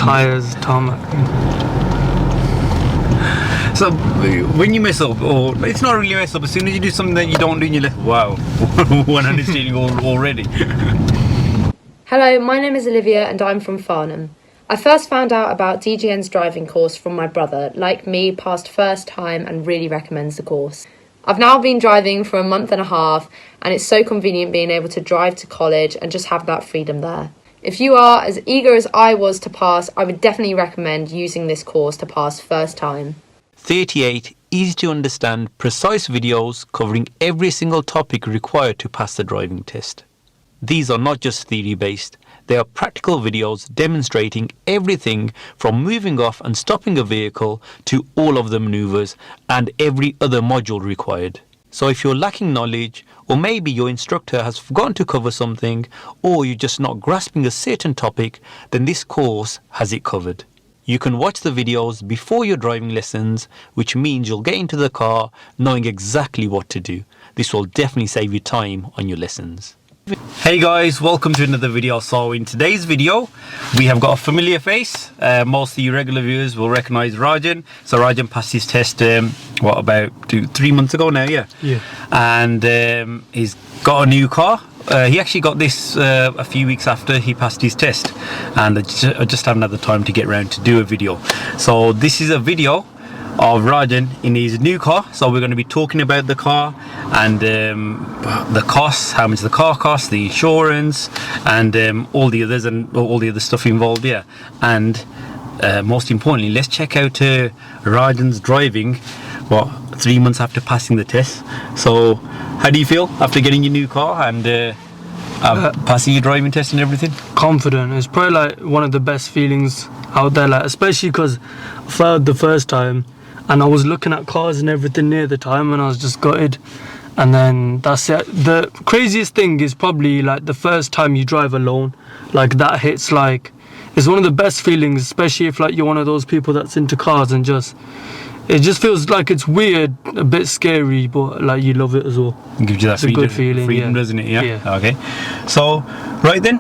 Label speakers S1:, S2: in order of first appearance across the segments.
S1: Tyres, tarmac.
S2: So when you mess up, or it's not really mess up, as soon as you do something that you don't do and you're like, wow, one-handed steering already.
S3: Hello, my name is Olivia and I'm from Farnham. I first found out about DGN's driving course from my brother. Like me, passed first time and really recommends the course. I've now been driving for a month and a half and it's so convenient being able to drive to college and just have that freedom there. If you are as eager as I was to pass, I would definitely recommend using this course to pass first time.
S4: 38 easy to understand, precise videos covering every single topic required to pass the driving test. These are not just theory based, they are practical videos demonstrating everything from moving off and stopping a vehicle to all of the manoeuvres and every other module required. So if you're lacking knowledge, or maybe your instructor has forgotten to cover something, or you're just not grasping a certain topic, then this course has it covered. You can watch the videos before your driving lessons, which means you'll get into the car knowing exactly what to do. This will definitely save you time on your lessons.
S2: Hey guys, welcome to another video. So in today's video, we have got a familiar face. Most of you regular viewers will recognize Raajan. So Raajan passed his test, about 3 months ago now, yeah?
S1: Yeah.
S2: And he's got a new car. He actually got this a few weeks after he passed his test, and I just haven't had the time to get around to do a video. So this is a video of Raajan in his new car. So we're going to be talking about the car and the costs, how much the car costs, the insurance, and all the others and all the other stuff involved, yeah. And most importantly, let's check out Raajan's driving 3 months after passing the test. So how do you feel after getting your new car and passing your driving test and everything?
S1: Confident. It's probably like one of the best feelings out there, like especially because I failed the first time and I was looking at cars and everything near the time and I was just gutted. And then that's it. The craziest thing is probably like the first time you drive alone. Like that hits, like it's one of the best feelings, especially if like you're one of those people that's into cars and it just feels like it's weird, a bit scary, but like you love it as well.
S2: It gives you that freedom,
S1: good feeling, yeah.
S2: Doesn't it? Yeah?
S1: Yeah.
S2: Okay. So, right then,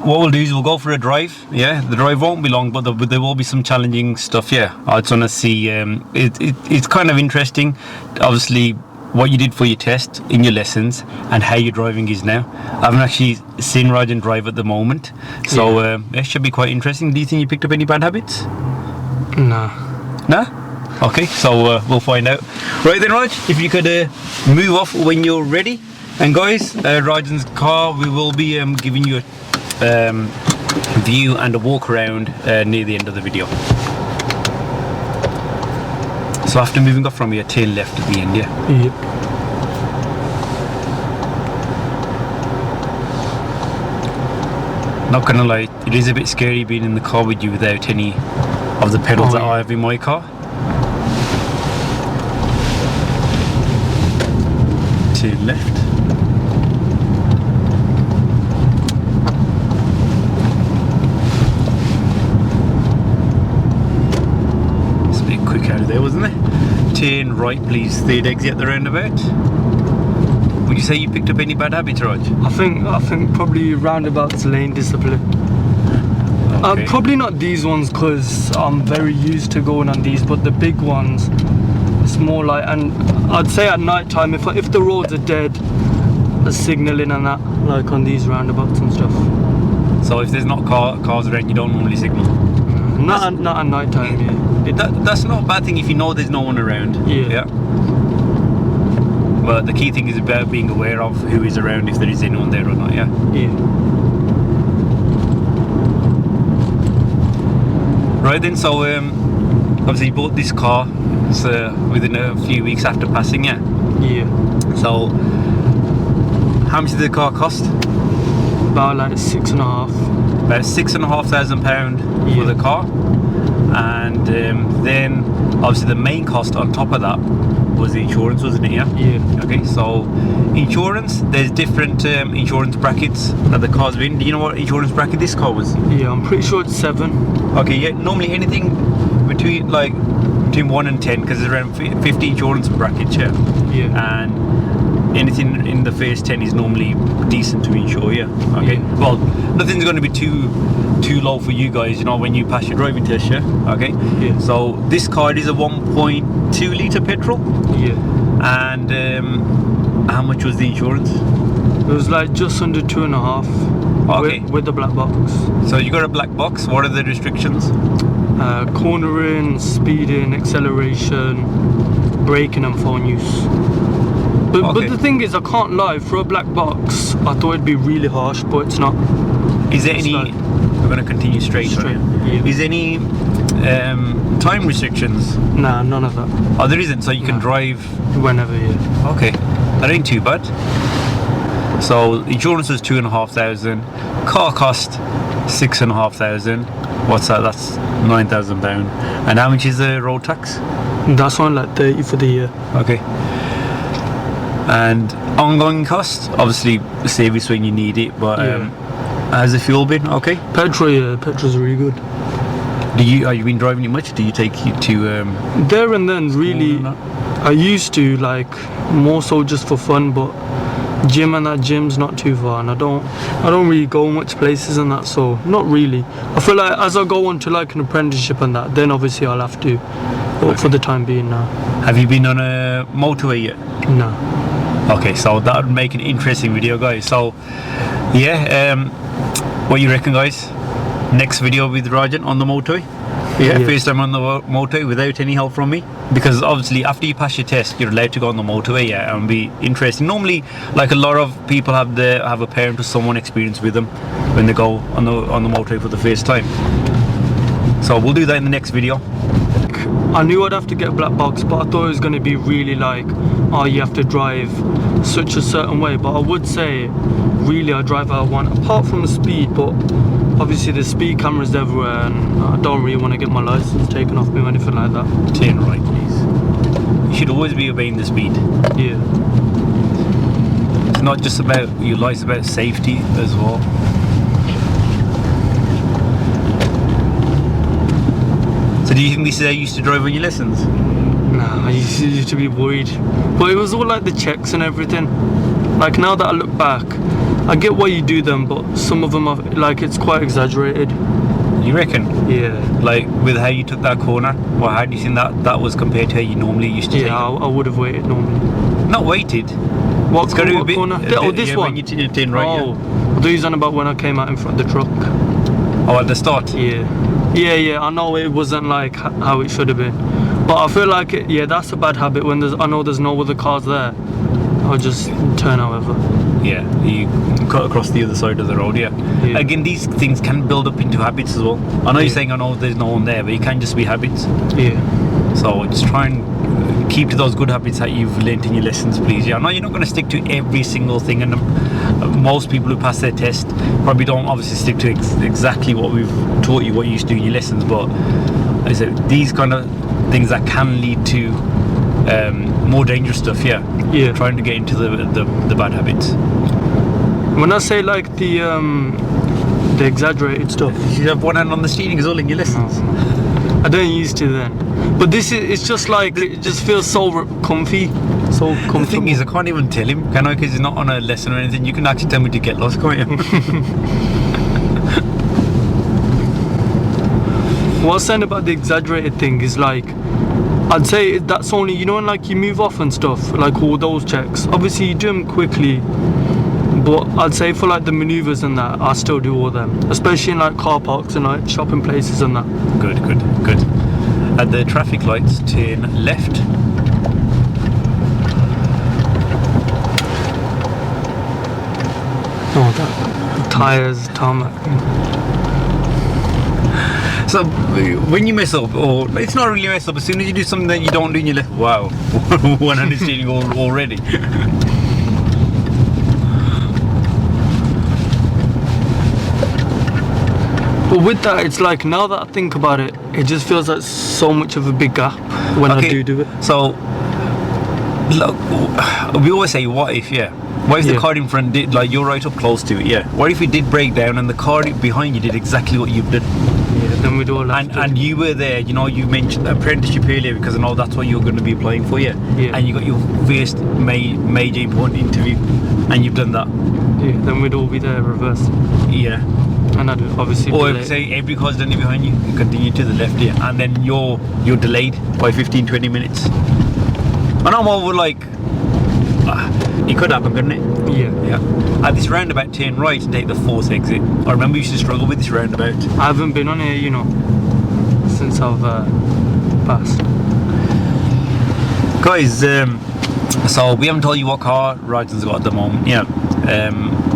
S2: what we'll do is we'll go for a drive. Yeah, the drive won't be long, but there will be some challenging stuff. Yeah, I just want to see. It's kind of interesting, obviously, what you did for your test in your lessons and how your driving is now. I haven't actually seen Raajan drive at the moment, so it should be quite interesting. Do you think you picked up any bad habits?
S1: Nah.
S2: Nah? Okay, so we'll find out. Right then, Raj, if you could move off when you're ready. And guys, Raajan's car, we will be giving you a view and a walk around near the end of the video. So after moving off from here, turn left at the end, yeah?
S1: Yep.
S2: Not gonna lie, it is a bit scary being in the car with you without any of the pedals that I have in my car. Turn left. It's a bit quick out of there, wasn't it? Turn right, please. Third exit at the roundabout. Would you say you picked up any bad habits, Raj?
S1: I think probably roundabouts, lane discipline.
S2: Okay.
S1: Probably not these ones because I'm very used to going on these, but the big ones, it's more like, and I'd say at night time, if the roads are dead, the signalling and that, like on these roundabouts and stuff.
S2: So if there's not cars around, you don't normally signal?
S1: Not at night time, yeah.
S2: That's not a bad thing if you know there's no one around.
S1: Yeah.
S2: But the key thing is about being aware of who is around, if there is anyone there or not, yeah?
S1: Yeah.
S2: Right then, so obviously you bought this car within a few weeks after passing, yeah?
S1: Yeah.
S2: So, how much did the car cost?
S1: About like 6.5.
S2: About £6,500 for the car. And then, obviously the main cost on top of that was the insurance, wasn't it, yeah?
S1: Yeah.
S2: Okay, so insurance, there's different insurance brackets that the car's in. Do you know what insurance bracket this car was?
S1: Yeah, I'm pretty sure it's 7.
S2: Okay, yeah, normally anything between 1 and 10, because there's around 50 insurance brackets, yeah?
S1: Yeah.
S2: And anything in the first 10 is normally decent to insure, yeah. Okay.
S1: Yeah.
S2: Well, nothing's going to be too low for you guys, you know, when you pass your driving test, yeah. Okay.
S1: Yeah.
S2: So this car is a 1.2 litre petrol,
S1: Yeah.
S2: and how much was the insurance?
S1: It was like just under 2.5.
S2: Okay.
S1: With the black box.
S2: So you got a black box. What are the restrictions?
S1: Cornering, speeding, acceleration, braking and phone use. But
S2: Okay.
S1: the thing is, I can't lie, for a black box I thought it'd be really harsh, but it's not.
S2: Is there
S1: It's
S2: any?
S1: like-
S2: We're going to continue straight.
S1: Straight,
S2: Right?
S1: yeah.
S2: Is there any time restrictions?
S1: Nah, none of that.
S2: Oh, there isn't. So you can
S1: No.
S2: drive.
S1: Whenever, yeah.
S2: Okay, that ain't too bad. So insurance is 2,500. Car cost 6,500. What's that? That's £9,000. And how much is the road tax?
S1: That's only like 30 for the year.
S2: Okay. And ongoing cost, obviously service when you need it. But
S1: Yeah.
S2: has the fuel been okay?
S1: Petrol, yeah, petrol's really good.
S2: Are you been driving it much? Do you take you to?
S1: There and then, really,
S2: or not?
S1: I used to, like, more so just for fun, but gym's not too far, and I don't really go much places and that, so not really. I feel like as I go on to like an apprenticeship and that, then obviously I'll have to, but for the time being, now.
S2: Have you been on a motorway yet?
S1: No.
S2: Okay, so that would make an interesting video, guys. So yeah, what you reckon, guys? Next video with Raajan on the motorway? Yeah,
S1: Yeah.
S2: first time on the motorway without any help from me, because obviously after you pass your test you're allowed to go on the motorway, yeah, and be interesting. Normally, like, a lot of people have a parent or someone experienced with them when they go on the motorway for the first time. So we'll do that in the next video.
S1: I knew I'd have to get a black box, but I thought it was going to be really like, oh, you have to drive such a certain way. But I would say, really, I drive how I want, apart from the speed. But obviously, there's speed cameras everywhere, and I don't really want to get my license taken off me or anything like that.
S2: Turn right, please. You should always be obeying the speed.
S1: Yeah.
S2: It's not just about your life, it's about safety as well. So do you think this is how you used to drive on your lessons?
S1: Nah, I used to be worried. But it was all like the checks and everything. Like, now that I look back, I get why you do them, but some of them are, like, it's quite exaggerated.
S2: You reckon?
S1: Yeah.
S2: Like, with how you took that corner, well, how do you think that was compared to how you normally used to take
S1: Yeah, I would have waited normally.
S2: it? Not waited.
S1: What,
S2: It's got to be a
S1: what
S2: bit,
S1: corner? Oh, this
S2: yeah,
S1: one?
S2: when you turn right,
S1: Oh, I thought you was on about when I came out in front of the truck.
S2: yeah. Oh, at the start?
S1: Yeah. Yeah, I know it wasn't like how it should have been. But I feel like, yeah, that's a bad habit when I know there's no other cars there. I'll just turn however.
S2: Yeah, you cut across the other side of the road, yeah.
S1: Yeah.
S2: Again, these things can build up into habits as well. I know you're saying, I know there's no one there, but it can just be habits.
S1: Yeah.
S2: So just try and keep to those good habits that you've learnt in your lessons, please. Yeah, I know you're not going to stick to every single thing, and most people who pass their test probably don't obviously stick to exactly what we've taught you, what you used to do in your lessons, but I said these kind of things that can lead to more dangerous stuff, yeah.
S1: Yeah.
S2: Trying to get into the bad habits.
S1: When I say like the exaggerated stuff,
S2: You should have one hand on the steering as well in your lessons.
S1: I don't used to then. But this is, it's just like, it just feels so comfy, so comfortable.
S2: The thing is, I can't even tell him, can I? Because he's not on a lesson or anything. You can actually tell me to get lost, can't you?
S1: What I was saying about the exaggerated thing is, like, I'd say that's only, you know, when like you move off and stuff, like all those checks. Obviously you do them quickly, but I'd say for like the maneuvers and that, I still do all them, especially in like car parks and like shopping places and that.
S2: Good. At the traffic lights, turn left.
S1: Oh, that Tyres, Tarmac.
S2: So when you mess up, or it's not really mess up, as soon as you do something that you don't do in your left, wow, one hand is steering already.
S1: But with that, it's like, now that I think about it, it just feels like so much of a big gap when I do it.
S2: So look, we always say, what if, yeah? What if the
S1: Yeah.
S2: car in front did, like, you're right up close to it, yeah? What if it did break down and the car behind you did exactly what you did?
S1: then we'd all have to.
S2: And you were there, you know, you mentioned apprenticeship earlier because I know that's what you're going to be applying for, yeah?
S1: Yeah.
S2: And you got your first major important interview and you've done that.
S1: Yeah, then we'd all be there reverse.
S2: Yeah.
S1: And I'd obviously
S2: Or
S1: be
S2: if
S1: late.
S2: say every car's done it behind you, you continue to the left here, and then you're delayed by 15-20 minutes. And I'm over like, it could happen, couldn't it?
S1: Yeah.
S2: At this roundabout, turn right and take the 4th exit. I remember you used to struggle with this roundabout.
S1: I haven't been on here, you know, since I've passed.
S2: Guys, so we haven't told you what car Raajan's got at the moment. Yeah.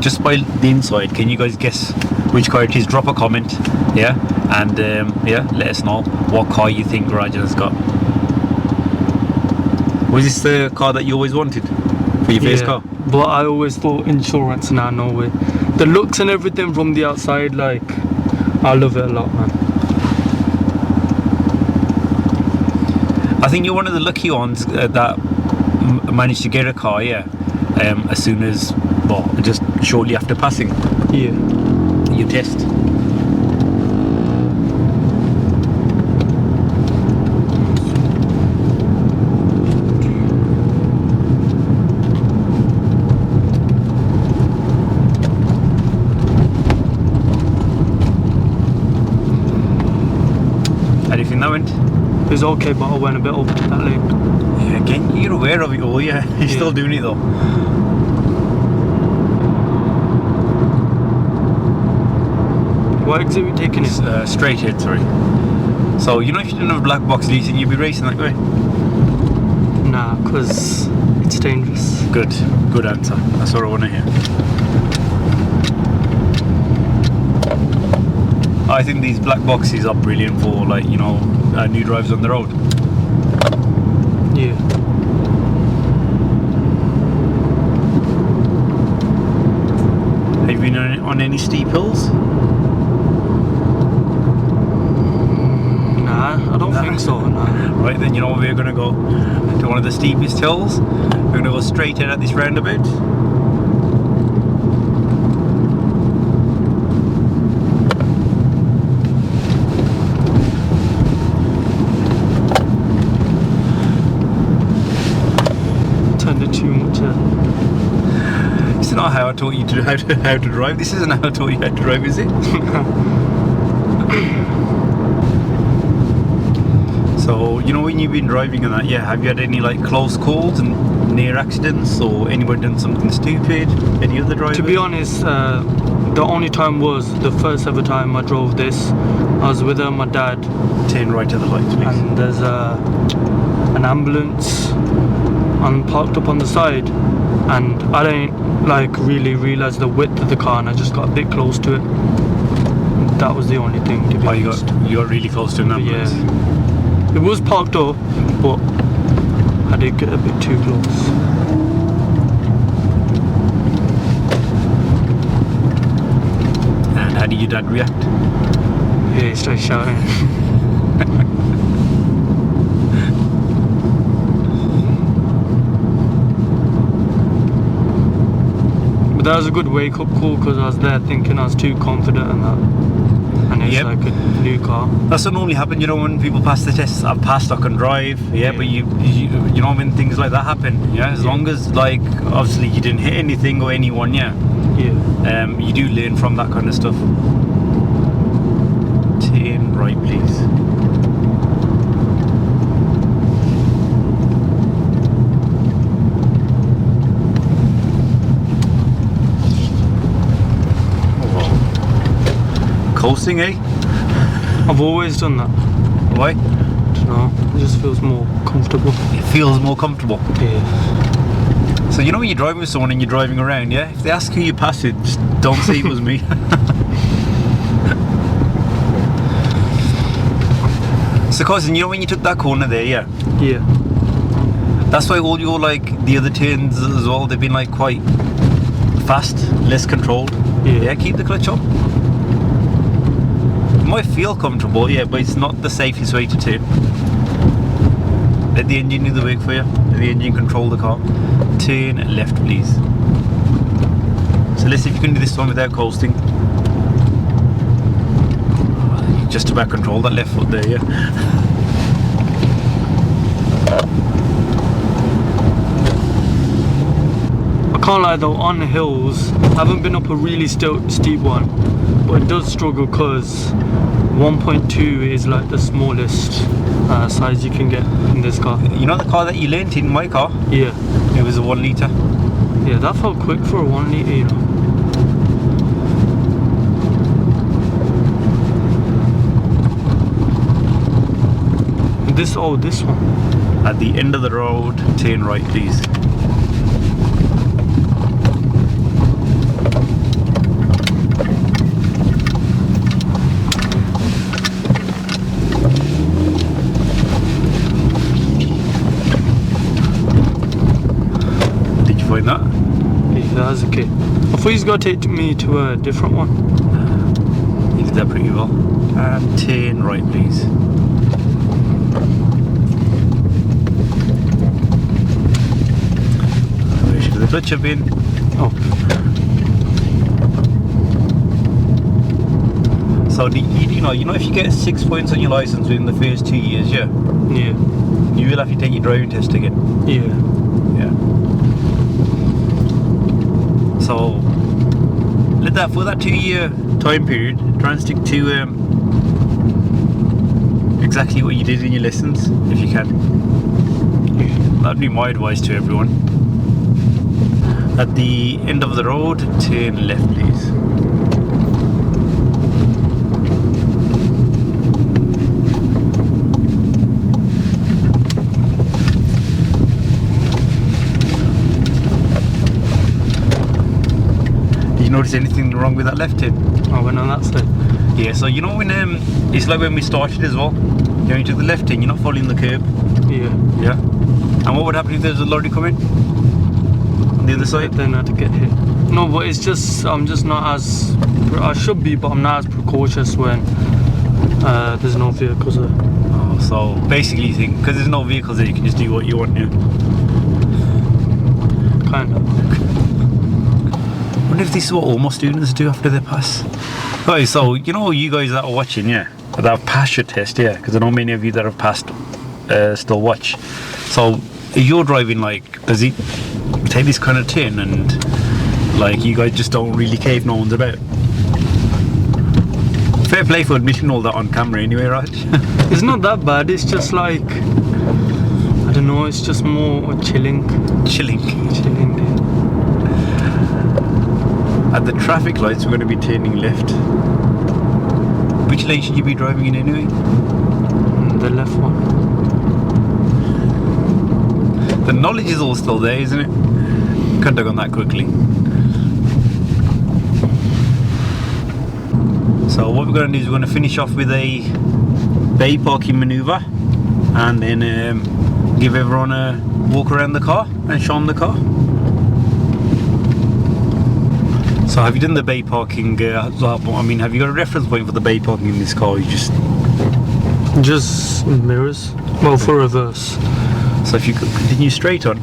S2: Just by the inside, can you guys guess which car it is? Drop a comment, yeah, and let us know what car you think Raajan has got. Was this the car that you always wanted for your first car?
S1: But I always thought insurance, nah, no way. The looks and everything from the outside, like, I love it a lot, man.
S2: I think you're one of the lucky ones that managed to get a car, yeah, as soon as, well, just shortly after passing your test. How do you think that went?
S1: It was okay, but I went a bit over that lane.
S2: Yeah, again, you're aware of it all, yeah. You're still doing it though.
S1: What exit are we taking it?
S2: Straight ahead, sorry. So, you know, if you didn't have a black box, do you think you'd be racing that way?
S1: Nah, because it's dangerous.
S2: Good answer. That's what I want to hear. I think these black boxes are brilliant for, like, you know, new drivers on the road.
S1: Yeah.
S2: Have you been on any steep hills?
S1: Nah, I don't think so, nah.
S2: Right, then you know we're going to go to one of the steepest hills. We're going to go straight in at this roundabout.
S1: Turned it too much.
S2: This is not how I taught you how to drive. This isn't how I taught you how to drive, is it? So, you know, when you've been driving and that, yeah, have you had any like close calls and near accidents, or anyone done something stupid? Any other drivers?
S1: To be honest, the only time was the first ever time I drove this. I was with my dad.
S2: Turn right to the lights, please.
S1: And there's an ambulance parked up on the side, and I didn't like really realise the width of the car, and I just got a bit close to it. That was the only thing, to be honest.
S2: You got really close to an ambulance.
S1: Yeah. It was parked up, but I did get a bit too close.
S2: And how did your dad react?
S1: Yeah, he started shouting. But that was a good wake up call, because I was there thinking I was too confident and that. And it's like a new car.
S2: That's what normally happens, you know, when people pass the tests. I've passed, I can drive, but you know, when things like that happen, as long as, like, obviously you didn't hit anything or anyone, you do learn from that kind of stuff. Turn right, please. Coasting, eh?
S1: I've always done that.
S2: Why?
S1: I don't know, it just feels more comfortable.
S2: It feels more comfortable.
S1: Yeah.
S2: So you know when you're driving with someone and you're driving around, if they ask who you passed it, just don't say it was me. So cousin, you know when you took that corner there,
S1: Yeah.
S2: that's why all your, like, the other turns as well, they've been like quite fast, less controlled. Yeah, keep the clutch on. It might feel comfortable, but it's not the safest way to turn. Let the engine do the work for you. Let the engine control the car. Turn left, please. So let's see if you can do this one without coasting. just about control that left foot there, yeah.
S1: I can't lie though, on hills, I haven't been up a really steep one, but it does struggle because 1.2 is like the smallest size you can get in this car.
S2: You know the car that you lent in my car?
S1: Yeah.
S2: It was a 1 litre.
S1: Yeah, that felt quick for a 1 litre, you know. This one.
S2: At the end of the road, turn right please. Did you find that?
S1: Yeah, that's okay. I thought he's got to take me to a different one.
S2: You did that pretty well. And turn right please. The clutch have been.
S1: Oh.
S2: So you know if you get 6 points on your license within the first 2 years, yeah, you will have to take your driving test again.
S1: Yeah.
S2: So let that for that 2 year time period, try and stick to exactly what you did in your lessons if you can. That'd be my advice to everyone. At the end of the road, turn left please. Did you notice anything wrong with that left turn?
S1: I went on that side.
S2: Yeah, so you know when it's like when we started as well. You know, you took the left turn, you're not following the curb.
S1: Yeah.
S2: Yeah. And what would happen if there's a lorry coming? The other side?
S1: Then I had to get hit. No, but it's just I'm just not as I should be, but I'm not as precautious when there's no vehicles there.
S2: Oh, so basically you think because there's no vehicles there, you can just do what you want, yeah?
S1: Kind of.
S2: I wonder if this is what all my students do after they pass. Okay, so you know you guys that are watching, yeah, that have passed your test, yeah, because I know many of you that have passed still watch. So if you're driving, like, does it take this kind of turn and like you guys just don't really care if no one's about? Fair play for admitting all that on camera anyway, right?
S1: It's not that bad, it's just like I don't know, it's just more chilling.
S2: Chilling.
S1: Yeah.
S2: At the traffic lights we're going to be turning left. Which lane should you be driving in anyway?
S1: The left one.
S2: The knowledge is all still there, isn't it? Couldn't have gone that quickly. So what we're going to do is we're going to finish off with a bay parking manoeuvre and then give everyone a walk around the car and show them the car. So have you done the bay parking? I mean, have you got a reference point for the bay parking in this car? Or you just
S1: mirrors. Well, for reverse.
S2: So if you could continue straight on,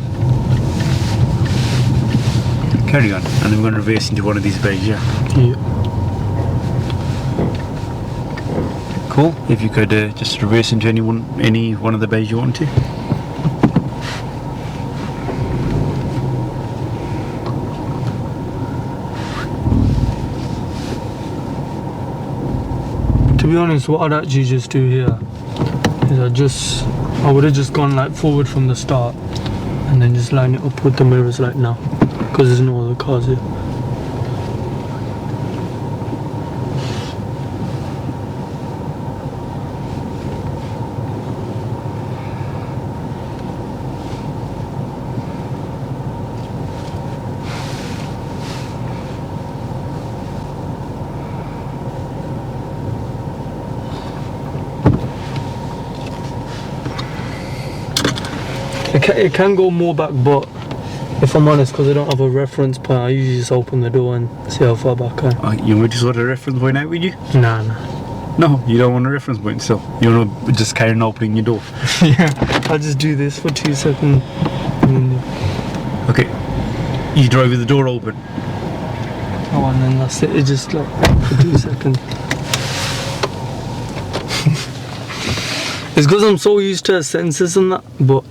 S2: carry on, and then we're going to reverse into one of these bays, yeah?
S1: Yeah.
S2: Cool. If you could just reverse into any one of the bays you want to.
S1: To be honest, what I'd actually just do here is I would have just gone like forward from the start and then just line it up with the mirrors like now, because there's no other cars here. It can go more back, but if I'm honest, because I don't have a reference point, I usually just open the door and see how far back I am.
S2: You want to sort a reference point out with you?
S1: Nah.
S2: No, you don't want a reference point still. You want to just carry on opening your door.
S1: Yeah, I'll just do this for 2 seconds.
S2: Okay, you drive with the door open.
S1: Oh, and then that's it. It's just like for 2 seconds. It's because I'm so used to sensors and that, but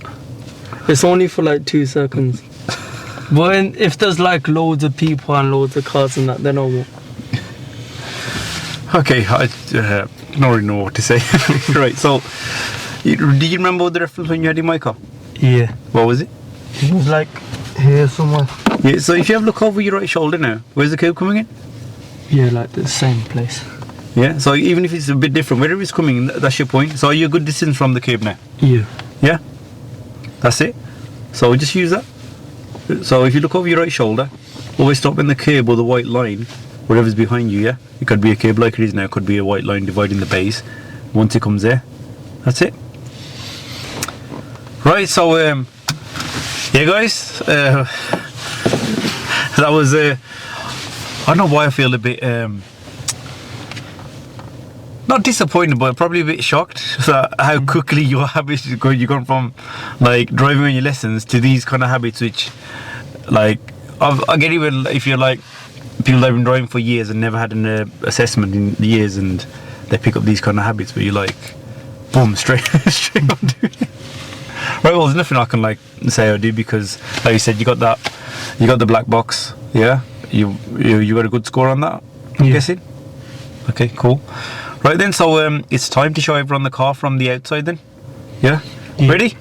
S1: it's only for like 2 seconds. But if there's like loads of people and loads of cars and that, then I won't.
S2: Okay, I don't really know what to say. Right, so do you remember the reference when you had in my car?
S1: Yeah.
S2: What was it?
S1: It was like here somewhere.
S2: Yeah, so if you have a look over your right shoulder now, where's the curve coming in?
S1: Yeah, like the same place.
S2: Yeah, so even if it's a bit different, wherever it's coming, that's your point. So are you a good distance from the curb now?
S1: Yeah.
S2: Yeah? That's it. So just use that. So if you look over your right shoulder, always stop in the curb or the white line, whatever's behind you, yeah? It could be a curb like it is now, it could be a white line dividing the base. Once it comes there, that's it. Right, so, yeah guys, that was, I don't know why I feel a bit, not disappointed, but probably a bit shocked that how quickly your habits go. You've gone from like driving on your lessons to these kind of habits, which, like, I get even if you're like people that have been driving for years and never had an assessment in years, and they pick up these kind of habits, but you're like, boom, straight on doing it. Right, well, there's nothing I can like say or do because, like you said, you got the black box. Yeah, you got a good score on that. I'm guessing. Okay, cool. Right then, so it's time to show everyone the car from the outside then. Yeah? Ready?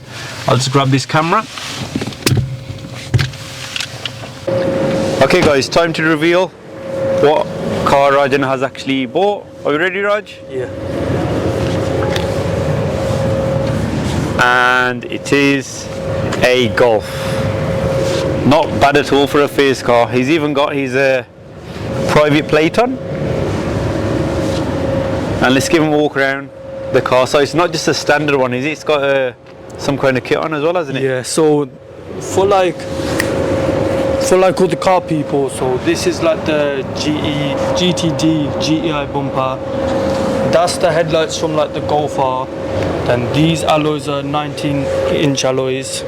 S2: I'll just grab this camera. Okay guys, time to reveal what car Raajan has actually bought. Are you ready, Raj?
S1: Yeah.
S2: And it is a Golf. Not bad at all for a first car. He's even got his private plate on. And let's give him a walk around the car. So it's not just a standard one, is it? It's got some kind of kit on as well, hasn't it?
S1: Yeah, so for like all the car people, so this is like the GTD GEI bumper. That's the headlights from like the Golf R. Then these alloys are 19-inch alloys.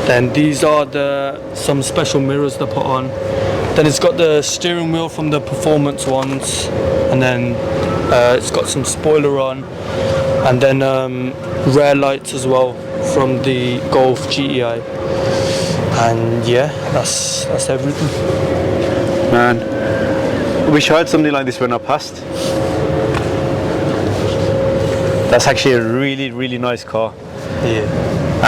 S1: Then these are some special mirrors they put on. Then it's got the steering wheel from the performance ones, and then it's got some spoiler on, and then rear lights as well from the Golf GEI. And yeah, that's everything.
S2: Man, I wish I had something like this when I passed. That's actually a really, really nice car.
S1: Yeah.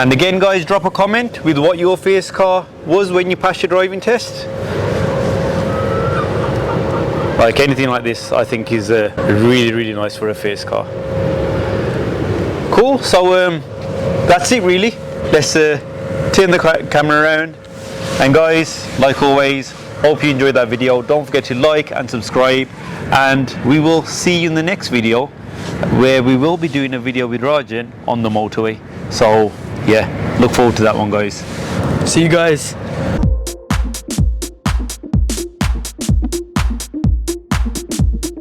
S2: And again guys, drop a comment with what your first car was when you passed your driving test. Like anything like this, I think is really, really nice for a first car. Cool, so that's it really. Let's turn the camera around. And guys, like always, hope you enjoyed that video. Don't forget to like and subscribe. And we will see you in the next video, where we will be doing a video with Raajan on the motorway. So yeah, look forward to that one guys.
S1: See you guys.